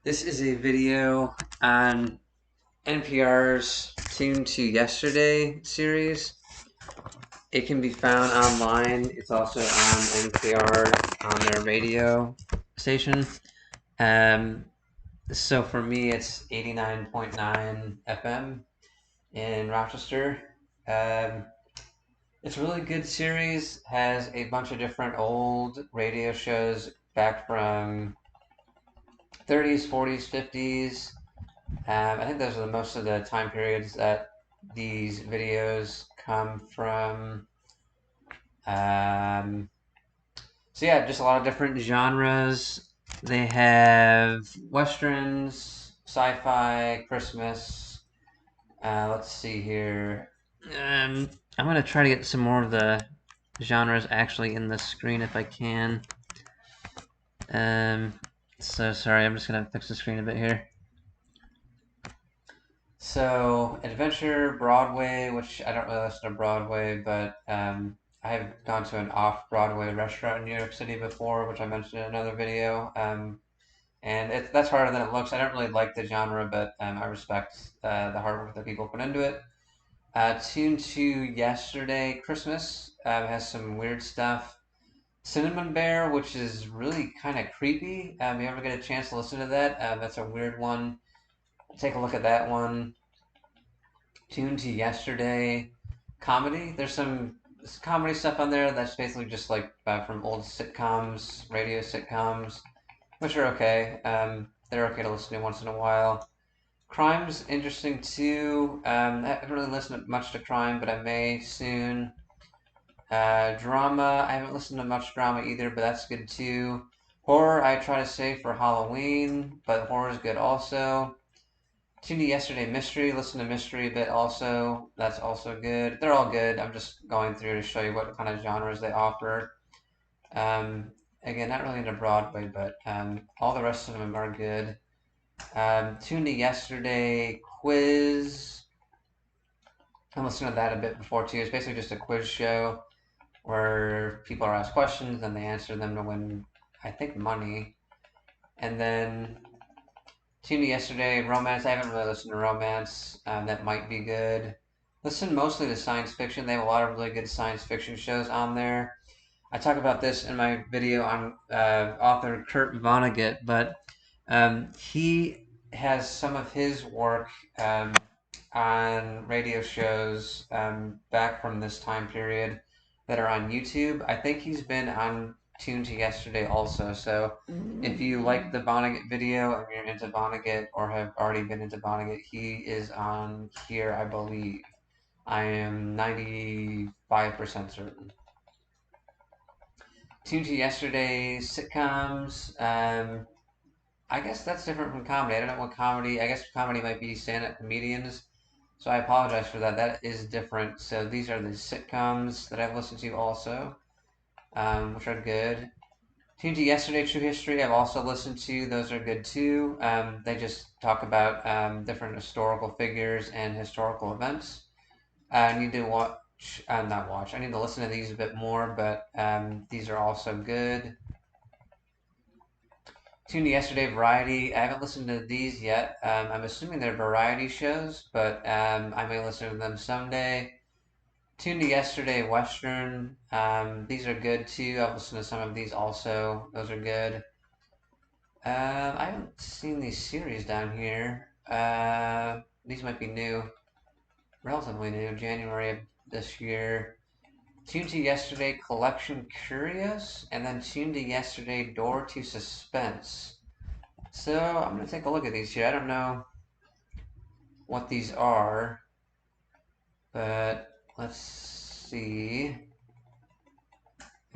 This is a video on NPR's Tune to Yesterday series. It can be found online. It's also on NPR on their radio station. So for me, it's 89.9 FM in Rochester. Um, it's a really good series. Has a bunch of different old radio shows back from 30s, 40s, 50s. I think those are most of the time periods that these videos come from. Um, so yeah, just a lot of different genres. They have westerns, sci-fi, Christmas. Let's see here. I'm gonna try to get some more of the genres actually in the screen if I can. So sorry, I'm just gonna fix the screen a bit here. So Adventure, Broadway, which I don't really listen to Broadway, but I have gone to an off-Broadway restaurant in New York City before, which I mentioned in another video. And that's harder than it looks. I don't really like the genre, but I respect the hard work that people put into it. Tune to Yesterday, Christmas has some weird stuff. Cinnamon Bear, which is really kind of creepy. You ever get a chance to listen to that? That's a weird one. Take a look at that one. Tune to Yesterday, comedy. There's some comedy stuff on there that's basically just like from old sitcoms, radio sitcoms, which are okay. They're okay to listen to once in a while. Crime's interesting too. I haven't really listened much to crime, but I may soon. Drama, I haven't listened to much drama either, but that's good too. Horror, I try to save for Halloween, but horror is good also. Tuned to Yesterday Mystery, listen to Mystery a bit also. That's also good. They're all good. I'm just going through to show you what kind of genres they offer. Again, not really into Broadway, but all the rest of them are good. Tuned to Yesterday Quiz. I listened to that a bit before too. It's basically just a quiz show where people are asked questions and they answer them to win, I think, money. And then Tuned to Yesterday, Romance. I haven't really listened to Romance. That might be good. Listen mostly to science fiction. They have a lot of really good science fiction shows on there. I talk about this in my video on author Kurt Vonnegut, but he has some of his work on radio shows back from this time period that are on YouTube. I think he's been on Tune to Yesterday also. So if you like the Vonnegut video and you're into Vonnegut or have already been into Vonnegut, he is on here, I believe. I am 95% certain. Tune to Yesterday's sitcoms. I guess that's different from comedy. I don't know what comedy. I guess comedy might be stand-up comedians. So I apologize for that. That is different. So these are the sitcoms that I've listened to also, which are good. Tune to Yesterday, True History, I've also listened to. Those are good too. They just talk about different historical figures and historical events. I need to watch, not watch, I need to listen to these a bit more, but these are also good. Tune to Yesterday, Variety. I haven't listened to these yet. I'm assuming they're variety shows, but I may listen to them someday. Tune to Yesterday, Western. These are good too. I've listened to some of these also. Those are good. I haven't seen these series down here. These might be new, relatively new, January of this year. Tune to Yesterday, Collection Curious, and then Tune to Yesterday, Door to Suspense. So I'm gonna take a look at these here. I don't know what these are, but let's see.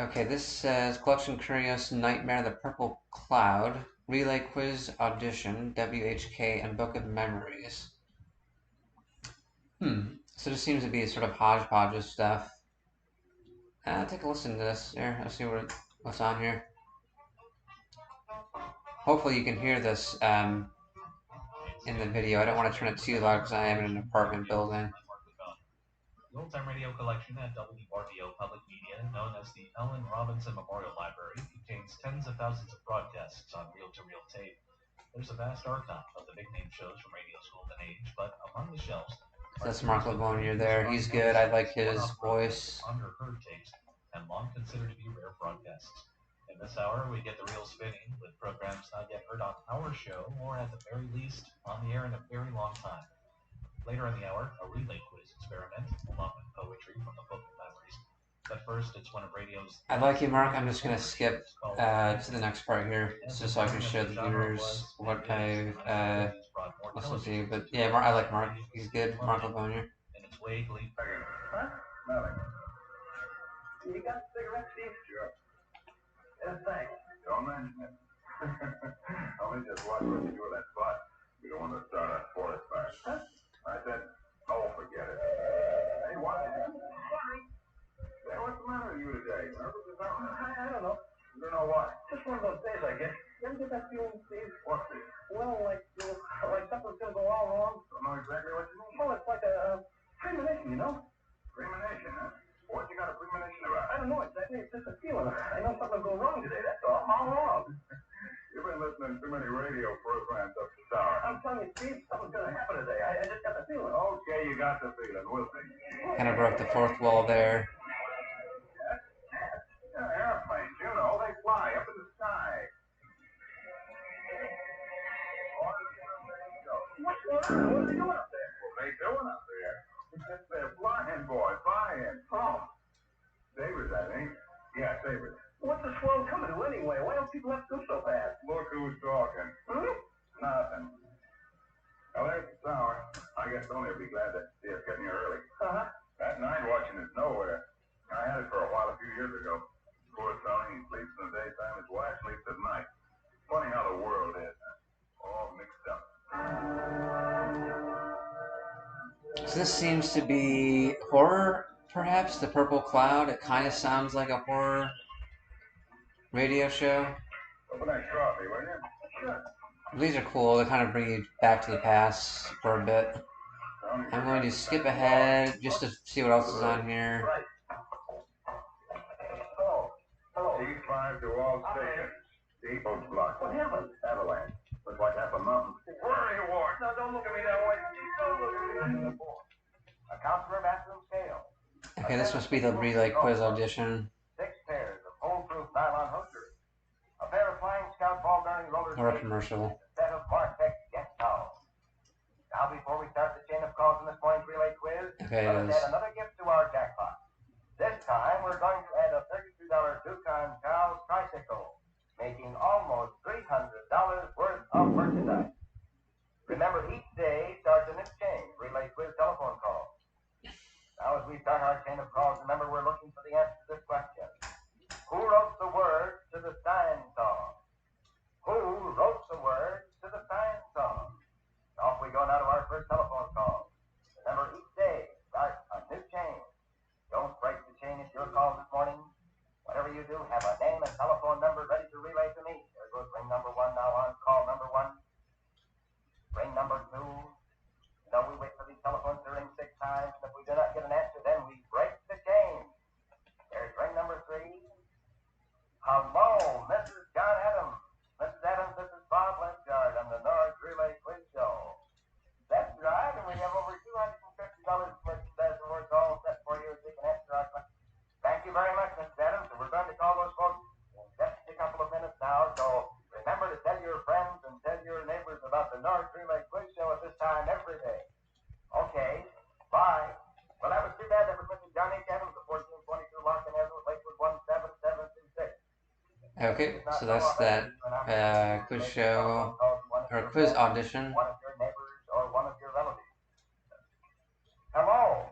Okay, this says Collection Curious, Nightmare, The Purple Cloud, Relay Quiz Audition, WHK, and Book of Memories. So this seems to be a sort of hodgepodge of stuff. Take a listen to this here. Let's see what's on here. Hopefully you can hear this in the video. I don't want to turn it too loud because I am in an apartment building. The Old-Time Radio Collection at WRBO Public Media, known as the Ellen Robinson Memorial Library, contains tens of thousands of broadcasts on reel-to-reel tape. There's a vast archive of the big name shows from Radio School and Age, but among the shelves That's Mark Lavonia there. He's good. I like his voice. Underheard tapes and long considered to be rare broadcasts. In this hour, we get the reel spinning with programs not yet heard on our show, or at the very least, on the air in a very long time. Later in the hour, a relay quiz experiment, along with poetry from the Book of Memories. But first, it's one of radio's... I like you, Mark. I'm just going to skip to the next part here, just so I can show the viewers what I've listened to. But yeah, I like Mark. He's good. Mark Lavonia. In its way, Glee... Huh? Nothing. You got cigarettes, Steve? Sure. Yes, thanks. Don't mention it. Only just watch what you do with that butt. You don't want to start a forest fire. Huh? I said, oh, forget it. Hey, what? Sorry. Hey, what's the matter with you today? Nervous or something? I don't know. You don't know what? Just one of those days, I guess. You ever get that feeling, Steve? What's it? Well, like something's going to go all wrong. Don't know exactly what you mean. Well, it's like a premonition, you know? Premonition, huh? What you got a premonition about? I don't know exactly. It's just a feeling. I know something will go wrong today, that's all. How wrong? You've been listening to too many radio programs up to tower. I'm telling you, Steve, something's going to happen today. I just got the feeling. Okay, you got the feeling. We'll see. Kind of broke the fourth wall there. Yeah, airplanes, you know, they fly up in the sky. What's going on? What are they doing up there? What are they doing up there? They're flying, boy, flying. Oh. Sabres, I think. Yeah, Sabres. What's the swell coming to anyway? Why don't people have to go so fast? Look who's talking. Hmm? Nothing. Well, there's the tower. I guess Tony will be glad to see us getting here early. Uh-huh. That night watching is nowhere. I had it for a while a few years ago. Poor Tony, he sleeps in the daytime, his wife sleeps at night. Funny how the world is. All mixed up. So this seems to be horror, perhaps? The Purple Cloud. It kind of sounds like a horror radio show. Open that coffee, will you? Sure. These are cool. They kind of bring you back to the past for a bit. I'm going to skip ahead just to see what else is on here. Right. Hello. T5 to all stations. Depot's blocked. What happened? Avalanche. Looks like half a mountain. Where are you, Ward? No, don't look at me that way. Don't look at me. A counselor bathroom scale. Okay, this must be the relay quiz audition. 6 pairs of hole-proof nylon hookers. A pair of flying scout ball bearing roller Or a commercial. A set of Martech guest towels. Now, before we start the chain of calls in this morning's relay quiz, Okay, let's add another gift to our jackpot. This time, we're going to add a $32 Ducon Cow tricycle, making almost $300 worth of merchandise. Remember, each day starts a new chain of relay quiz telephone calls. Now, as we start our chain of calls, remember we're looking for the answer to this question. Who wrote the words to the Stein song? Who wrote the words to the Stein song? Off we go now to our first telephone call. Remember, each day starts a new chain. Don't break the chain if your call this morning. Whatever you do, have a name and telephone number ready to relay to me. There goes ring number 1 now on call number 1. Ring number 2. You know, we wait for these telephones to ring 6 times, and if we do not get an answer, then we break the chain. There's ring number 3. Hello, Mrs. John Adams. Mrs. Adams, this is Bob Lensgard on the Norwich Relay Quiz Show. That's right, and we have over $250 merchandise awards all set for you as we can answer our questions. Thank you very much, Mrs. Adams, and we're going to call those folks in just a couple of minutes now, so remember to tell your friends and tell your neighbors about the Norwich Relay Quiz Show at this time every day. Okay, bye. Well, that was too bad. That was Mr. John H. Adams, the 1422 Lockton Avenue, Lakewood 17726. Okay, so that's that quiz show, or quiz audition. One of your neighbors or one of your relatives. Hello.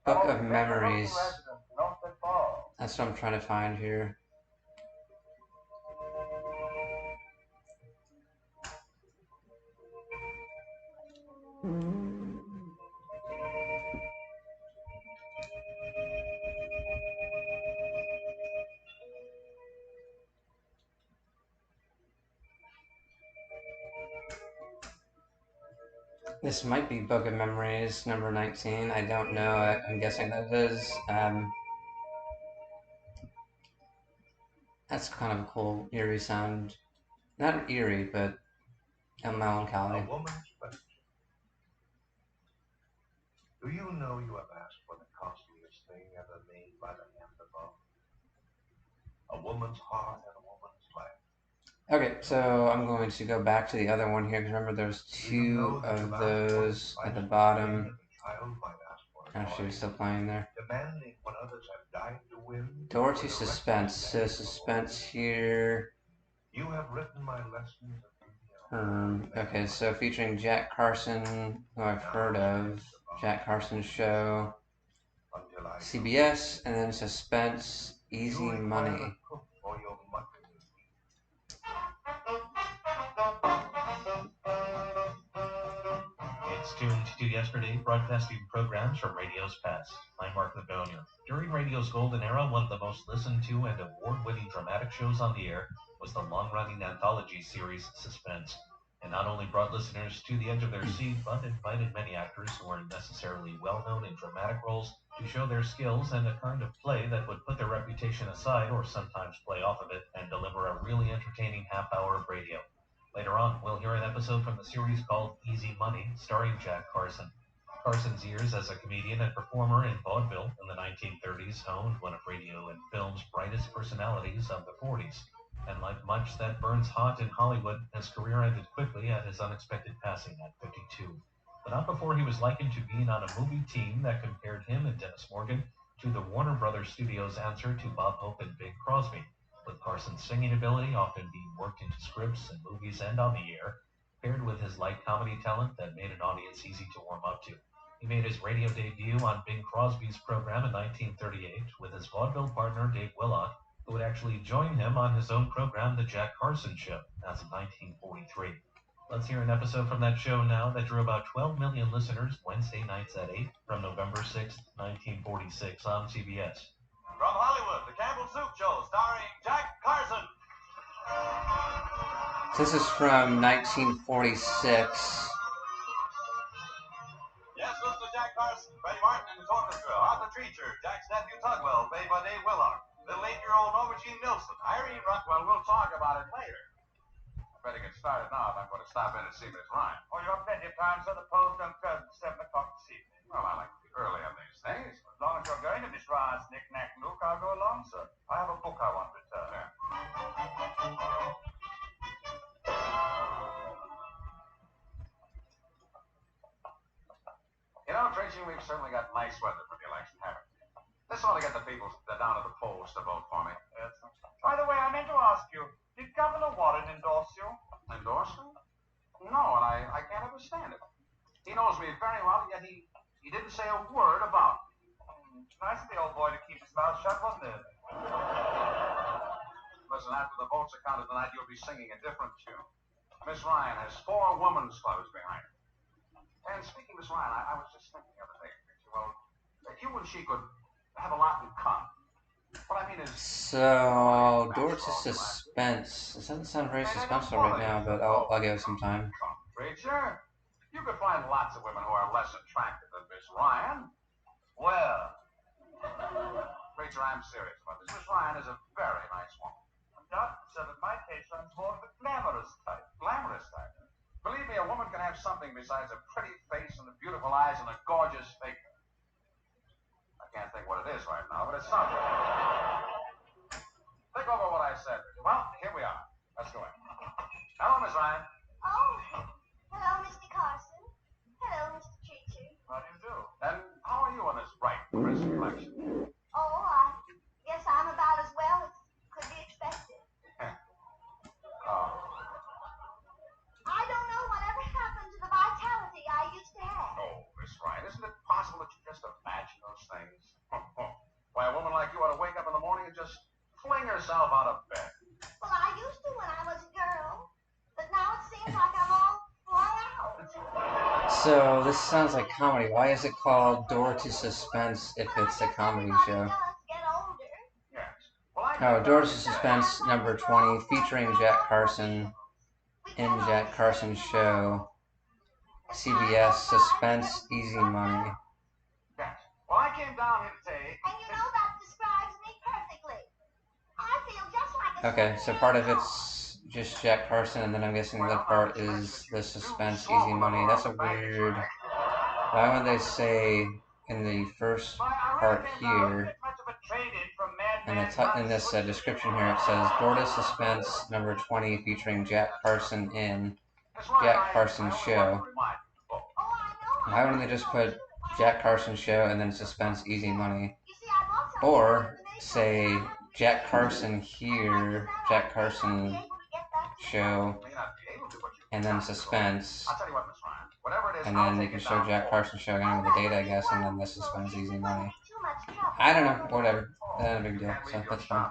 Book of Memories. Residents in Olmsted Falls. That's what I'm trying to find here. This might be Book of Memories, number 19. I don't know. I'm guessing that is. That's kind of a cool, eerie sound. Not eerie, but and melancholy. A woman's question. Do you know you have asked for the costliest thing ever made by the hand above? A woman's heart and a woman's life. Okay, so I'm going to go back to the other one here, because remember there's Do you know two that of you've asked those for at the the bottom. thing that a child might ask for a Actually, toy, it's still playing there. demanding what others have died to win? Door with to the reckless suspense. So dash of suspense hope? here. You have written my lessons of beauty. Okay, so featuring Jack Carson, who I've heard of. Jack Carson Show. Until I CBS, and then Suspense, Easy You require Money. a cook for your mutton. It's tuned to yesterday, broadcasting programs from radio's past. I'm Mark Magonia. During radio's golden era, one of the most listened to and award-winning dramatic shows on the air was the long-running anthology series Suspense. It not only brought listeners to the edge of their seat, but invited many actors who weren't necessarily well-known in dramatic roles to show their skills and a kind of play that would put their reputation aside or sometimes play off of it and deliver a really entertaining half hour of radio. Later on, we'll hear an episode from the series called Easy Money, starring Jack Carson. Carson's years as a comedian and performer in vaudeville in the 1930s honed one of radio and film's brightest personalities of the 40s. And like much that burns hot in Hollywood, his career ended quickly at his unexpected passing at 52. But not before he was likened to being on a movie team that compared him and Dennis Morgan to the Warner Brothers Studios' answer to Bob Hope and Bing Crosby, with Carson's singing ability often being worked into scripts and movies and on the air, paired with his light comedy talent that made an audience easy to warm up to. He made his radio debut on Bing Crosby's program in 1938 with his vaudeville partner Dave Willock, who would actually join him on his own program, The Jack Carson Show, as of 1943. Let's hear an episode from that show now that drew about 12 million listeners Wednesday nights at 8 from November 6, 1946 on CBS. From Hollywood, The Campbell Soup Show, starring Jack Carson. This is from 1946. Yes, listen to Jack Carson, Freddie Martin and his orchestra, Arthur Treacher, Jack's nephew Tugwell, played by Dave Willock, little 8-year-old Norma Jean Nilsson, Irene Rockwell. We'll talk about it later. I better get started now if I'm going to stop in and see Miss Ryan. Oh, you have plenty of time, sir. The post on 7 o'clock this evening. Well, I like to be early on these things. As long as you're going to Miss Ryan's knick-knack Luke, I'll go along, sir. I have a book I want returned. Yeah. You know, Tracy, we've certainly got nice weather for the election, haven't we? This ought to get the people down at the polls to vote for me. Yes, sir. By the way, I meant to ask you, did Governor Warren endorse you? Endorse me? No, and I can't understand it. He knows me very well, yet he didn't say a word about me. Nice of the old boy to keep his mouth shut, wasn't it? Listen, after the votes are counted tonight, you'll be singing a different tune. Miss Ryan has 4 women's clubs behind her. And speaking of Miss Ryan, I was just thinking the other day, well, that you and she could have a lot in common. What I mean is... So, Door to Suspense. It doesn't sound very suspenseful right now, but I'll give it some time. Preacher, you could find lots of women who are less attractive than Miss Ryan. Well, Preacher, I'm serious about this. Miss Ryan is a very nice woman. undoubtedly, sir, but my taste runs more to the glamorous type. Glamorous type. Believe me, a woman can have something besides a pretty face and the beautiful eyes and a gorgeous figure. I can't think what it is right now, but it's something. Think over what I said. Well, here we are. Let's go in. Hello, Miss Ryan. Oh, hello, Mr. Carson. Hello, Mr. Treacher. How do you do? And how are you on this bright, crisp complexion? Oh, I guess I'm about as well as could be expected. Oh. I don't know whatever happened to the vitality I used to have. Oh, Miss Ryan, isn't it possible that you just imagine those things? Why, a woman like you ought to wake up in the morning and just fling herself out of bed. Well, I used to when I was a girl, but now it seems like I'm all flung out. So, this sounds like comedy. Why is it called Door to Suspense if Well, it's I a guess comedy everybody show? does get older. Yes. Well, Oh, Door to Suspense number 20, featuring Jack Carson in Jack Carson Show. CBS, Suspense, Easy Money. Yes. Well, I came down here today. And you know that describes me perfectly. I feel just like a Okay, so part of superhero. it's just Jack Carson, and then I'm guessing the other part is the suspense easy money. That's a weird. Why would they say in the first part here, in this description here, it says Dorda Suspense number 20 featuring Jack Carson in Jack Carson Show. Why wouldn't they just put Jack Carson Show and then suspense easy money? Or say Jack Carson here, Jack Carson Show, and then suspense, and then they can show Jack Carson Show again with the date, I guess, and then the suspense easy money. I don't know, whatever. Not a big deal, so that's fine.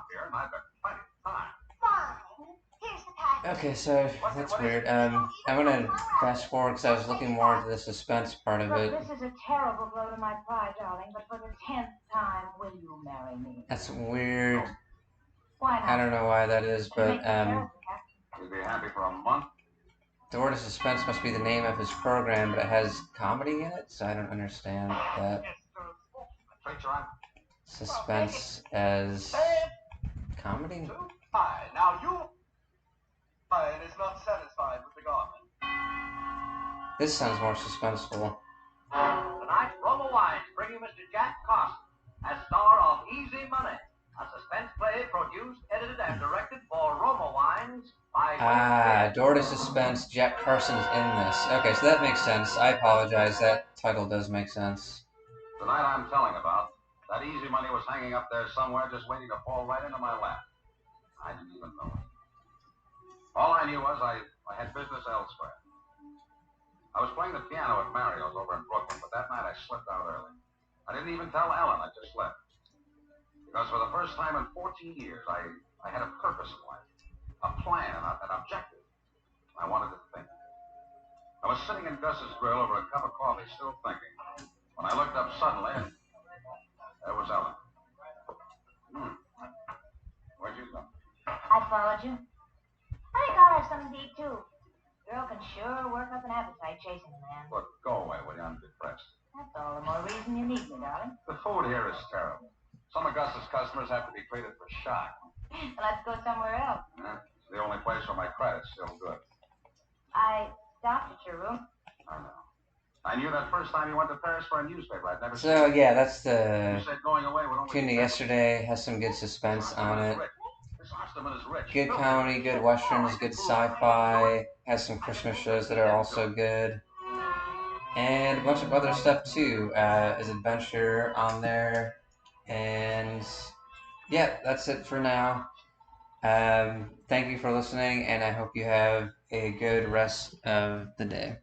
Okay, so that's weird. I'm gonna fast forward because I was looking more into the suspense part of it. This is a terrible blow to my pride, darling, but for the 10th time, will you marry me? That's weird. Why not? I don't know why that is, but You'd be happy for a month. Dorda Suspense must be the name of his program, but it has comedy in it, so I don't understand that. Suspense as comedy? Hi, now you is not satisfied with the garment. This sounds more suspenseful. Tonight, Roma Wines bring you Mr. Jack Carson as star of Easy Money, a suspense play produced, edited, and directed for Roma Wines by Dorda Suspense, Jack Carson's in this. Okay, so that makes sense. I apologize, that title does make sense. Tonight I'm telling about, that Easy Money was hanging up there somewhere just waiting to fall right into my lap. I didn't even know it. All I knew was I had business elsewhere. I was playing the piano at Mario's over in Brooklyn, but that night I slipped out early. I didn't even tell Ellen, I just left. Because for the first time in 14 years, I had a purpose in life, a plan, an objective. I wanted to think. I was sitting in Gus's grill over a cup of coffee, still thinking, when I looked up suddenly, and there was Ellen. Where'd you go? I followed you. I think I'll have something to eat, too. Girl can sure work up an appetite chasing a man. Look, go away, will you? I'm depressed. That's all the more reason you need me, darling. The food here is terrible. Some of Gus's customers have to be treated for shock. Let's go somewhere else. It's the only place where my credit's still good. I stopped at your room. I know. I knew that first time you went to Paris for a newspaper. I'd never So yeah, that's You the said going away would only tune to yesterday. Has some good suspense on it. This Osterman is rich. Good comedy, good westerns, good sci-fi. Has some Christmas shows that are also good, and a bunch of other stuff too. Is adventure on there, and yeah, that's it for now. Thank you for listening, and I hope you have a good rest of the day.